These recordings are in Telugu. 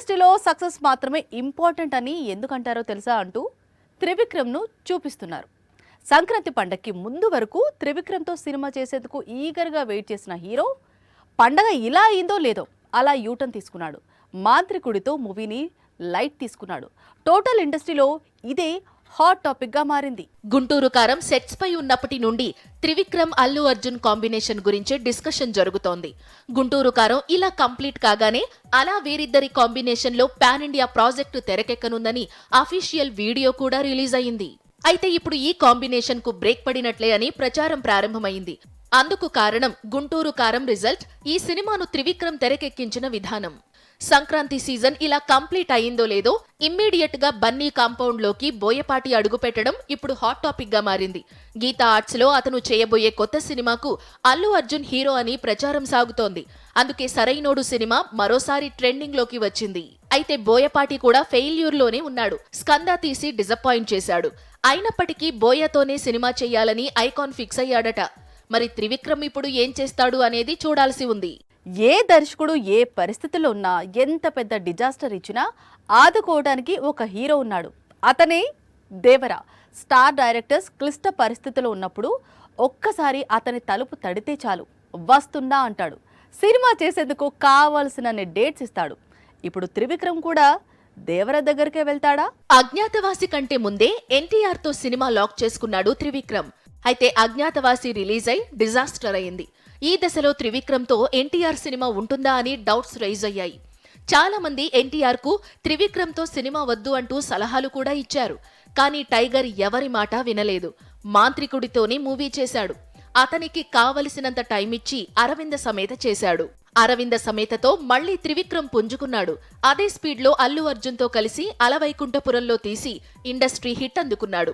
ఇండస్ట్రీలో సక్సెస్ మాత్రమే ఇంపార్టెంట్ అని ఎందుకంటారో తెలుసా అంటూ త్రివిక్రమ్ను చూపిస్తున్నారు. సంక్రాంతి పండగకి ముందు వరకు త్రివిక్రమ్తో సినిమా చేసేందుకు ఈగర్గా వెయిట్ చేసిన హీరో పండగ ఇలా అయిందో లేదో అలా యూటర్న్ తీసుకున్నాడు. మాంత్రికుడితో మూవీని లైట్ తీసుకున్నాడు. టోటల్ ఇండస్ట్రీలో ఇదే హాట్ టాపిక్ గా మారింది. గుంటూరు కారం సెట్స్ పై ఉన్నప్పటి నుండి త్రివిక్రమ్ అల్లు అర్జున్ కాంబినేషన్ గురించి డిస్కషన్ జరుగుతోంది. గుంటూరు కారం ఇలా కంప్లీట్ కాగానే అలా వీరిద్దరి కాంబినేషన్ లో పాన్ ఇండియా ప్రాజెక్టు తెరకెక్కనుందని అఫీషియల్ వీడియో కూడా రిలీజ్ అయింది. అయితే ఇప్పుడు ఈ కాంబినేషన్ కు బ్రేక్ పడినట్లే అని ప్రచారం ప్రారంభమైంది. అందుకు కారణం గుంటూరు కారం రిజల్ట్, ఈ సినిమాను త్రివిక్రమ్ తెరకెక్కించిన విధానం. సంక్రాంతి సీజన్ ఇలా కంప్లీట్ అయిందో లేదో ఇమ్మీడియట్ గా బన్నీ కాంపౌండ్ లోకి బోయపాటి అడుగు పెట్టడం ఇప్పుడు హాట్ టాపిక్ గా మారింది. గీతా ఆర్ట్స్ లో అతను చేయబోయే కొత్త సినిమాకు అల్లు అర్జున్ హీరో అని ప్రచారం సాగుతోంది. అందుకే సరైనోడు సినిమా మరోసారి ట్రెండింగ్ లోకి వచ్చింది. అయితే బోయపాటి కూడా ఫెయిల్యూర్ లోనే ఉన్నాడు. స్కంద తీసి డిసప్పాయింట్ చేశాడు. అయినప్పటికీ బోయతోనే సినిమా చెయ్యాలని ఐకాన్ ఫిక్స్ అయ్యాడట. మరి త్రివిక్రమ్ ఇప్పుడు ఏం చేస్తాడు అనేది చూడాల్సి ఉంది. ఏ దర్శకుడు ఏ పరిస్థితుల్లో ఉన్నా, ఎంత పెద్ద డిజాస్టర్ ఇచ్చినా ఆదుకోవడానికి ఒక హీరో ఉన్నాడు. అతనే దేవర. స్టార్ డైరెక్టర్స్ క్లిష్ట పరిస్థితుల్లో ఉన్నప్పుడు ఒక్కసారి అతని తలుపు తడితే చాలు, వస్తున్నా అంటాడు. సినిమా చేసేందుకు కావాల్సినన్ని డేట్స్ ఇస్తాడు. ఇప్పుడు త్రివిక్రమ్ కూడా దేవర దగ్గరికే వెళ్తాడా? అజ్ఞాతవాసి కంటే ముందే ఎన్టీఆర్ తో సినిమా లాక్ చేసుకున్నాడు త్రివిక్రమ్. అయితే అజ్ఞాతవాసి రిలీజ్ అయి డిజాస్టర్ అయింది. ఈ దశలో త్రివిక్రమ్ తో ఎన్టీఆర్ సినిమా ఉంటుందా అని డౌట్స్ రైజ్ అయ్యాయి. చాలా మంది ఎన్టీఆర్ కు త్రివిక్రమ్ తో సినిమా వద్దు అంటూ సలహాలు కూడా ఇచ్చారు. కానీ టైగర్ ఎవరి మాట వినలేదు. మాంత్రికుడితోనే మూవీ చేశాడు. అతనికి కావలసినంత టైం ఇచ్చి అరవింద సమేత చేశాడు. అరవింద సమేతతో మళ్లీ త్రివిక్రమ్ పుంజుకున్నాడు. అదే స్పీడ్ లో అల్లు అర్జున్ తో కలిసి అలవైకుంఠపురంలో తీసి ఇండస్ట్రీ హిట్ అందుకున్నాడు.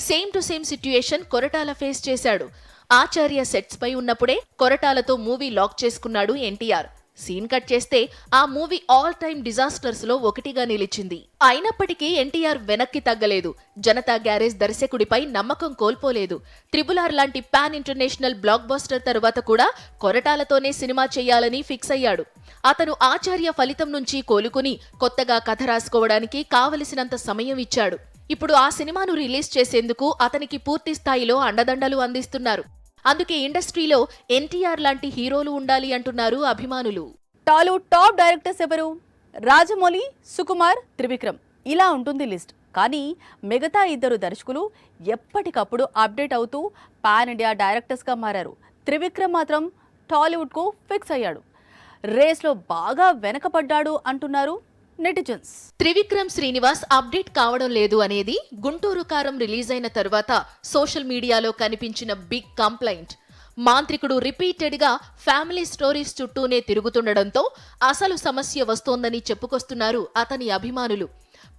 Same to same situation Koratala face చేశాడు. ఆచార్య సెట్స్ పై ఉన్నప్పుడే కొరటాలతో మూవీ లాక్ చేసుకున్నాడు ఎన్టీఆర్. సీన్ కట్ చేస్తే ఆ మూవీ ఆల్ టైమ్ డిజాస్టర్స్ లో ఒకటిగా నిలిచింది. అయినప్పటికీ ఎన్టీఆర్ వెనక్కి తగ్గలేదు. జనతా గ్యారేజ్ దర్శకుడిపై నమ్మకం కోల్పోలేదు. త్రిబుల్-ఆర్ లాంటి పాన్ ఇంటర్నేషనల్ బ్లాక్ బస్టర్ తరువాత కూడా కొరటాలతోనే సినిమా చేయాలని ఫిక్స్ అయ్యాడు. అతను ఆచార్య ఫలితం నుంచి కోలుకుని కొత్తగా కథ రాసుకోవడానికి కావలసినంత సమయం ఇచ్చాడు. ఇప్పుడు ఆ సినిమాను రిలీజ్ చేసేందుకు అతనికి పూర్తి స్థాయిలో అండదండలు అందిస్తున్నారు. అందుకే ఇండస్ట్రీలో ఎన్టీఆర్ లాంటి హీరోలు ఉండాలి అంటున్నారు అభిమానులు. టాలీవుడ్ టాప్ డైరెక్టర్స్ ఎవరు? రాజమౌళి, సుకుమార్, త్రివిక్రమ్, ఇలా ఉంటుంది లిస్ట్. కానీ మిగతా ఇద్దరు దర్శకులు ఎప్పటికప్పుడు అప్డేట్ అవుతూ పాన్ ఇండియా డైరెక్టర్స్గా మారారు. త్రివిక్రమ్ మాత్రం టాలీవుడ్కు ఫిక్స్ అయ్యాడు. రేస్లో బాగా వెనకపడ్డాడు అంటున్నారు నెటిజన్స్. త్రివిక్రమ్ శ్రీనివాస్ అప్డేట్ కావడం లేదు అనేది గుంటూరు కారం రిలీజ్ అయిన తరువాత సోషల్ మీడియాలో కనిపించిన బిగ్ కంప్లైంట్. మాంత్రికుడు రిపీటెడ్ గా ఫ్యామిలీ స్టోరీస్ చుట్టూనే తిరుగుతుండడంతో అసలు సమస్య వస్తోందని చెప్పుకొస్తున్నారు అతని అభిమానులు.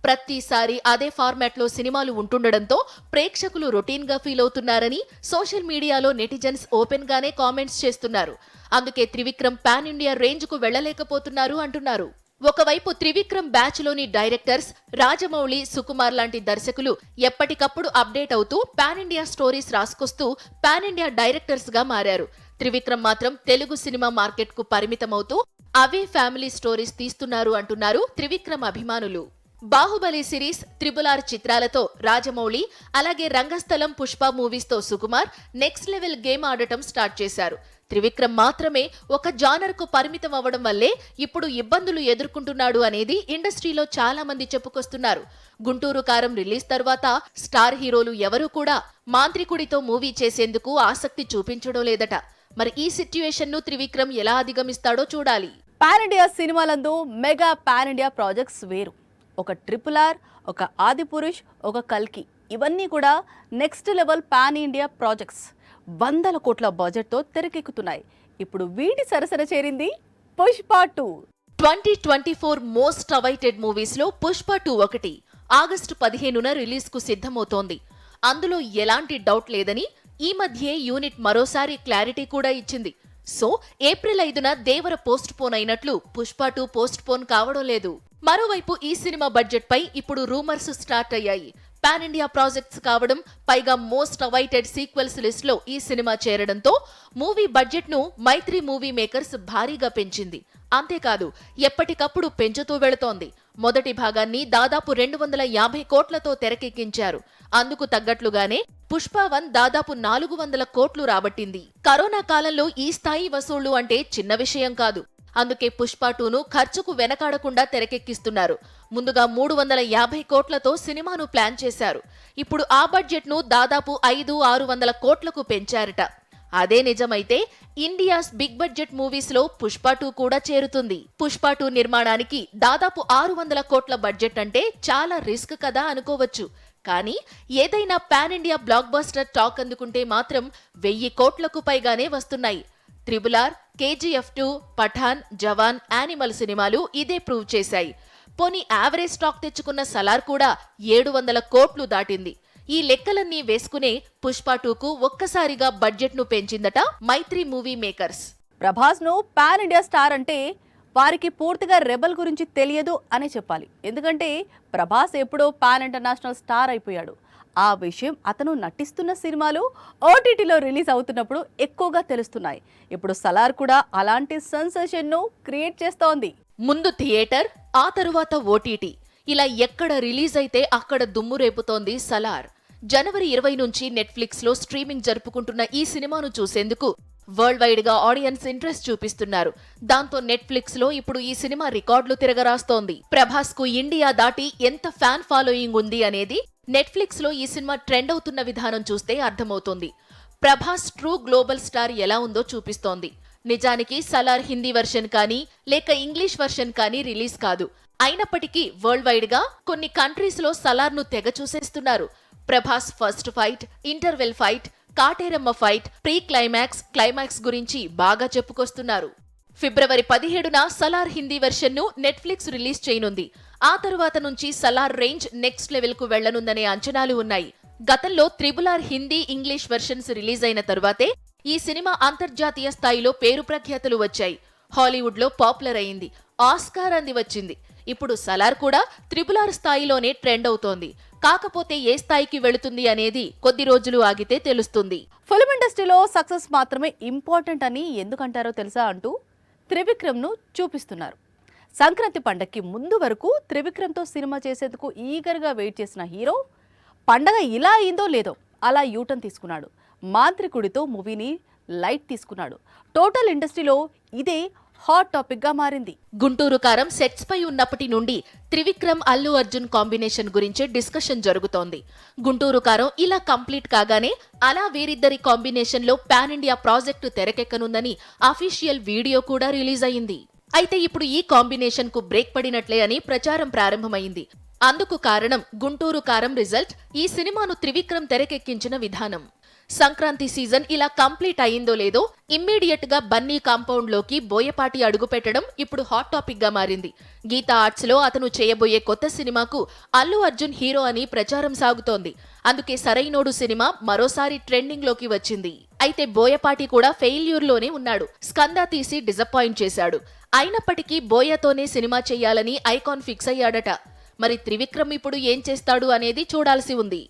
ప్రతిసారి అదే ఫార్మాట్ లో సినిమాలు ఉంటుండడంతో ప్రేక్షకులు రొటీన్ గా ఫీల్ అవుతున్నారని సోషల్ మీడియాలో నెటిజన్స్ ఓపెన్ గానే కామెంట్స్ చేస్తున్నారు. అందుకే త్రివిక్రమ్ పాన్ ఇండియా రేంజ్ కు వెళ్లలేకపోతున్నారు అంటున్నారు. ఒకవైపు త్రివిక్రమ్ బ్యాచ్ లోని డైరెక్టర్స్ రాజమౌళి, సుకుమార్ లాంటి దర్శకులు ఎప్పటికప్పుడు అప్డేట్ అవుతూ పాన్ ఇండియా స్టోరీస్ రాసుకొస్తూ పాన్ ఇండియా డైరెక్టర్స్ గా మారారు. త్రివిక్రమ్ మాత్రం తెలుగు సినిమా మార్కెట్ కు పరిమితమవుతూ అవే ఫ్యామిలీ స్టోరీస్ తీస్తున్నారు అంటున్నారు త్రివిక్రమ్ అభిమానులు. బాహుబలి సిరీస్, త్రిబుల్-ఆర్ చిత్రాలతో రాజమౌళి, అలాగే రంగస్థలం, పుష్ప మూవీస్ తో సుకుమార్ నెక్స్ట్ లెవెల్ గేమ్ ఆడటం స్టార్ట్ చేశారు. త్రివిక్రమ్ మాత్రమే ఒక జానర్ కు పరిమితం అవ్వడం వల్లే ఇప్పుడు ఇబ్బందులు ఎదుర్కొంటున్నాడు అనేది ఇండస్ట్రీలో చాలా మంది చెప్పుకొస్తున్నారు. గుంటూరు కారం రిలీజ్ తర్వాత స్టార్ హీరోలు ఎవరూ కూడా మాంత్రికుడితో మూవీ చేసేందుకు ఆసక్తి చూపించడం లేదట. మరి ఈ సిట్యుయేషన్ ను త్రివిక్రమ్ ఎలా అధిగమిస్తాడో చూడాలి. Pan India సినిమాలందు mega pan India projects వేరు. ఒక ట్రిపుల్-ఆర్, ఒక ఆదిపురుష్, ఒక కల్కి, ఇవన్నీ కూడా next level pan India projects. 100 కోట్ల బడ్జెట్తో తెరకెక్కుతున్నాయి. ఇప్పుడు వీటి సరసన చేరింది పుష్ప 2. 2024 మోస్ట్ అవైటెడ్ మూవీస్ లో పుష్ప 2 ఒకటి. ఆగస్టు 15న రిలీజ్ కు సిద్ధమవుతోంది. అందులో ఎలాంటి డౌట్ లేదని ఈ మధ్యే యూనిట్ మరోసారి క్లారిటీ కూడా ఇచ్చింది. సో ఏప్రిల్ 5న దేవర పోస్ట్ పోన్ అయినట్లు పుష్ప 2 పోస్ట్ పోన్ కావడం లేదు. మరోవైపు ఈ సినిమా బడ్జెట్ పై ఇప్పుడు రూమర్స్ స్టార్ట్ అయ్యాయి. పాన్ ఇండియా ప్రాజెక్ట్స్ కావడం, పైగా మోస్ట్ అవైటెడ్ సీక్వెల్స్ లిస్ట్ లో ఈ సినిమా చేరడంతో మూవీ బడ్జెట్ ను మైత్రి మూవీ మేకర్స్ భారీగా పెంచింది. అంతేకాదు ఎప్పటికప్పుడు పెంచుతూ వెళుతోంది. మొదటి భాగాన్ని దాదాపు 250 కోట్లతో తెరకెక్కించారు. అందుకు తగ్గట్లుగానే పుష్ప-1 దాదాపు 400 కోట్లు రాబట్టింది. కరోనా కాలంలో ఈ స్థాయి వసూళ్లు అంటే చిన్న విషయం కాదు. అందుకే పుష్ప-2ను ఖర్చుకు వెనకాడకుండా తెరకెక్కిస్తున్నారు. ముందుగా 350 కోట్లతో సినిమాను ప్లాన్ చేశారు. ఇప్పుడు ఆ బడ్జెట్ ను దాదాపు 500-600 కోట్లకు పెంచారట. అదే నిజమైతే ఇండియాస్ బిగ్ బడ్జెట్ మూవీస్ లో పుష్ప-2 కూడా చేరుతుంది. పుష్ప-2 నిర్మాణానికి దాదాపు 600 కోట్ల బడ్జెట్ అంటే చాలా రిస్క్ కదా అనుకోవచ్చు. కానీ ఏదైనా pan India blockbuster talk అందుకుంటే మాత్రం 1000 కోట్లకు పైగానే వస్తున్నాయి. RRR, KGF2, పఠాన్, జవాన్, యానిమల్ సినిమాలు ఇదే ప్రూవ్ చేశాయి. పోనీ యావరేజ్ స్టాక్ తెచ్చుకున్న సలార్ కూడా 700 కోట్లు దాటింది. ఈ లెక్కలన్నీ వేసుకునే పుష్ప-2కు ఒక్కసారిగా బడ్జెట్ ను పెంచిందట మైత్రి మూవీ మేకర్స్. ప్రభాస్ ను పాన్ ఇండియా స్టార్ అంటే వారికి పూర్తిగా రెబల్ గురించి తెలియదు అనే చెప్పాలి. ఎందుకంటే ప్రభాస్ ఎప్పుడో పాన్ ఇంటర్నేషనల్ స్టార్ అయిపోయాడు. ఆ విషయం అతను నటిస్తున్న సినిమాలు ఓటీటీలో రిలీజ్ అవుతున్నప్పుడు ఎక్కువగా తెలుస్తున్నాయి. ఇప్పుడు సలార్ కూడా అలాంటి సెన్సేషన్ ను క్రియేట్ చేస్తోంది. ముందు థియేటర్, ఆ తరువాత ఓటీటీ, ఇలా ఎక్కడ రిలీజ్ అయితే అక్కడ దుమ్ము రేపుతోంది సలార్. జనవరి 20 నుంచి నెట్ఫ్లిక్స్ లో స్ట్రీమింగ్ జరుపుకుంటున్న ఈ సినిమాను చూసేందుకు వరల్డ్ వైడ్ గా ఆడియన్స్ ఇంట్రెస్ట్ చూపిస్తున్నారు. దాంతో నెట్ఫ్లిక్స్ లో ఇప్పుడు ఈ సినిమా రికార్డులు తిరగరాస్తోంది. ప్రభాస్ కు ఇండియా దాటి ఎంత ఫ్యాన్ ఫాలోయింగ్ ఉంది అనేది నెట్ఫ్లిక్స్ లో ఈ సినిమా ట్రెండ్ అవుతున్న విధానం చూస్తే అర్థమవుతోంది. ప్రభాస్ ట్రూ గ్లోబల్ స్టార్ ఎలా ఉందో చూపిస్తోంది. నిజానికి సలార్ హిందీ వర్షన్ కానీ లేక ఇంగ్లీష్ వర్షన్ కానీ రిలీజ్ కాదు. అయినప్పటికీ వరల్డ్ వైడ్ గా కొన్ని కంట్రీస్ లో సలార్ ను తెగ చూసేస్తున్నారు. Prabhas first fight, interval fight, Kateramma fight, pre climax, climax గురించి బాగా చెప్పుకొస్తున్నారు. ఫిబ్రవరి 17న సలార్ హిందీ వెర్షన్ ను నెట్ఫ్లిక్స్ రిలీజ్ చేయనుంది. ఆ తరువాత నుంచి సలార్ రేంజ్ నెక్స్ట్ లెవెల్ కు వెళ్లనుందనే అంచనాలు ఉన్నాయి. గతంలో RRR Hindi, English versions release అయిన తరువాతే ఈ సినిమా అంతర్జాతీయ స్థాయిలో పేరు ప్రఖ్యాతులు వచ్చాయి. హాలీవుడ్ లో పాపులర్ అయింది, ఆస్కార్ అంది వచ్చింది. ఇప్పుడు సలార్ కూడా RRR స్థాయిలోనే ట్రెండ్ అవుతోంది. కాకపోతే ఏ స్థాయికి వెళుతుంది అనేది కొద్ది రోజులు ఆగితే తెలుస్తుంది. ఫిల్మ్ ఇండస్ట్రీలో సక్సెస్ మాత్రమే ఇంపార్టెంట్ అని ఎందుకంటారో తెలుసా అంటూ త్రివిక్రమ్ ను చూపిస్తున్నారు. సంక్రాంతి పండగకి ముందు వరకు త్రివిక్రమ్తో సినిమా చేసేందుకు ఈగర్గా వెయిట్ చేసిన హీరో పండగ ఇలా అయిందో లేదో అలా యూటర్న్ తీసుకున్నాడు. మాంత్రికుడితో మూవీని లైట్ తీసుకున్నాడు. టోటల్ ఇండస్ట్రీలో ఇదే హాట్ టాపిక్ గా మారింది. గుంటూరు కారం సెట్స్ పై ఉన్నప్పటి నుండి త్రివిక్రమ్, అల్లు అర్జున్ కాంబినేషన్ గురించే డిస్కషన్ జరుగుతోంది. గుంటూరు కారం ఇలా కంప్లీట్ కాగానే అలా వీరిద్దరి కాంబినేషన్ లో పాన్ ఇండియా ప్రాజెక్టు తెరకెక్కనుందని అఫీషియల్ వీడియో కూడా రిలీజ్ అయింది. అయితే ఇప్పుడు ఈ కాంబినేషన్ కు బ్రేక్ పడినట్లే అని ప్రచారం ప్రారంభమైంది. అందుకు కారణం గుంటూరు కారం రిజల్ట్, ఈ సినిమాను త్రివిక్రమ్ తెరకెక్కించిన విధానం. సంక్రాంతి సీజన్ ఇలా కంప్లీట్ అయిందో లేదో ఇమ్మీడియట్ గా బన్నీ కాంపౌండ్ లోకి బోయపాటి అడుగు పెట్టడం ఇప్పుడు హాట్ టాపిక్ గా మారింది. గీతా ఆర్ట్స్ లో అతను చేయబోయే కొత్త సినిమాకు అల్లు అర్జున్ హీరో అని ప్రచారం సాగుతోంది. అందుకే సరైనోడు సినిమా మరోసారి ట్రెండింగ్ లోకి వచ్చింది. అయితే బోయపాటి కూడా ఫెయిల్యూర్ లోనే ఉన్నాడు. స్కంద తీసి డిసప్పాయింట్ చేశాడు. అయినప్పటికీ బోయతోనే సినిమా చెయ్యాలని ఐకాన్ ఫిక్స్ అయ్యాడట. మరి త్రివిక్రమ్ ఇప్పుడు ఏం చేస్తాడు అనేది చూడాల్సి ఉంది.